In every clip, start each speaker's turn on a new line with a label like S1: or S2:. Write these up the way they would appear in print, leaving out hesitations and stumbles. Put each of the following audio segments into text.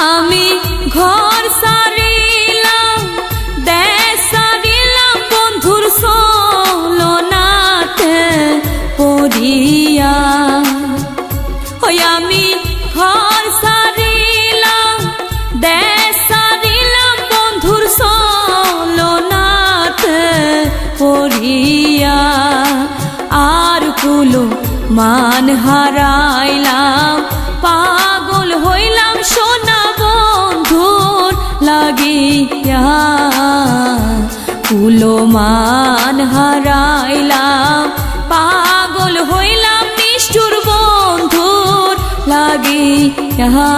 S1: আমি ঘর সারিলাম দেশ সারিলাম বন্ধুর ছলনাতে পড়িয়া। ওই আমি ঘর সারিলাম দেশ সারিলাম বন্ধুর ছলনাতে পড়িয়া। আর কুলো মান হারাইলাম পাগল হইলাম সোনা বন্ধুর লাগিয়া। কুলো মান হারাইলাম পাগল হইলাম নিষ্ঠুর বন্ধুর লাগিয়া।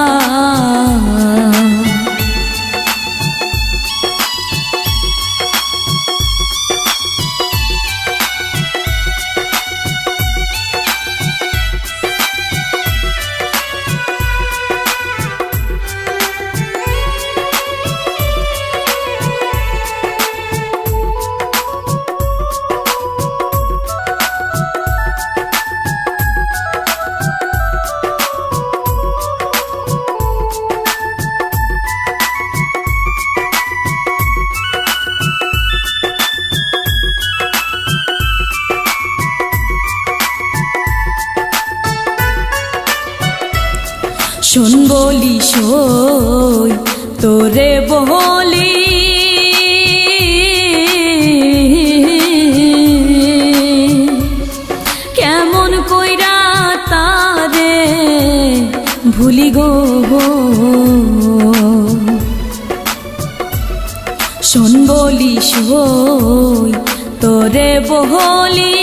S1: শোন বলি সই তোরে বলি, কেমন কইরা তারে ভুলি গো। শোন বলি সই তোরে বলি,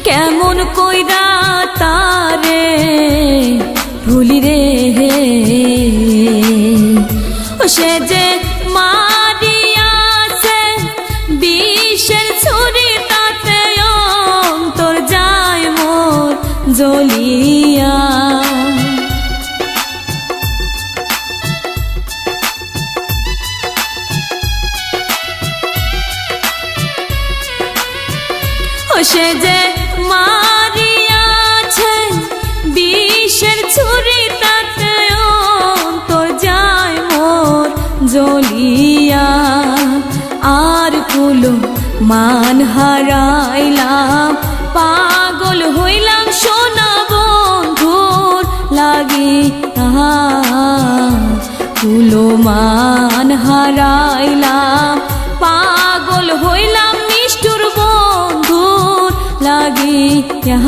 S1: কেমন কইরা তারে ভুলি রে। ও সে যে মারিয়াছে বিষের ছুরি তাতে অন্তর যায় মোর জ্বলিয়া। ও সে যে মারিয়াছে বিষের ছুরি তাতে অন্তর যায় মোর জ্বলিয়া। আর কুলো মান হারাইলাম পাগল হইলাম সোনা বন্ধুর লাগিয়া। কুলো মান হারাইলাম পাগল হইলাম নিষ্ঠুর বন্ধুর লাগিয়া।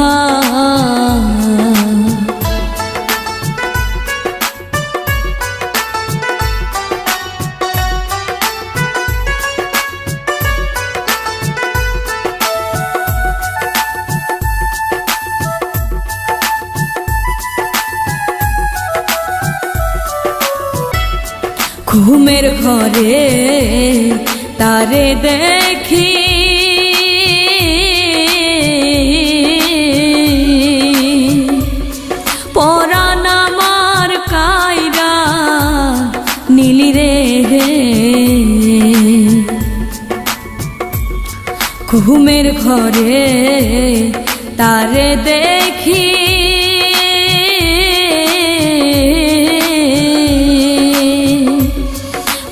S1: ঘুমের ঘরে তারে দেখি, পরাণ আমার কায়রা নীলি রে। ঘুমের ঘরে তারে দেখি,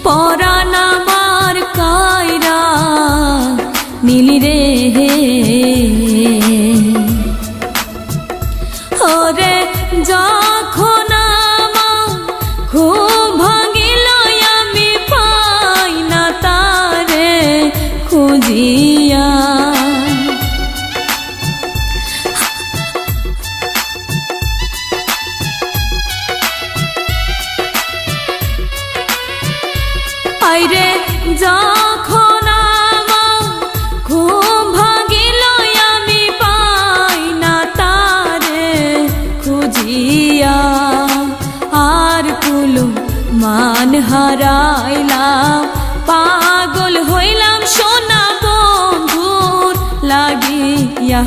S1: পরাণ আমার কায়রা নীলি রে। ওরে যখন আমার ঘুম ভাঙিল আমি পাই না তারে খুঁজিয়া। আইরে যখন আমার ঘুম ভাঙিল আমি পাই না তারে খুঁজিয়া। আর কুলো মান হারাইলাম পাগল হইলাম সোনা বন্ধুর লাগিয়া।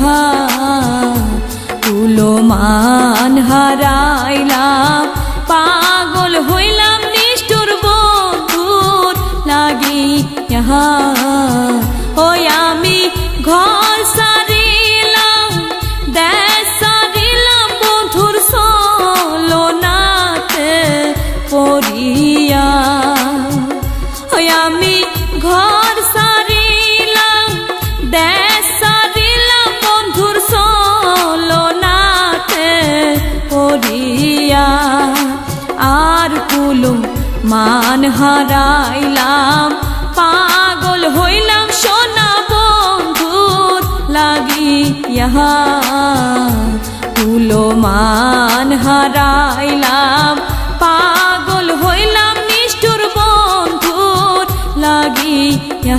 S1: কুলো মান হারাইলাম পাগল হইলাম নিষ্ঠুর বন্ধুর লাগিয়া। ওই আমি ঘর সারিলাম দেশ হারাইলাম পাগল হইলাম সোনা বন্ধুর লাগিয়া তুলো মান হারাইলাম পাগল হইলাম নিষ্ঠুর বন্ধুর লাগিয়া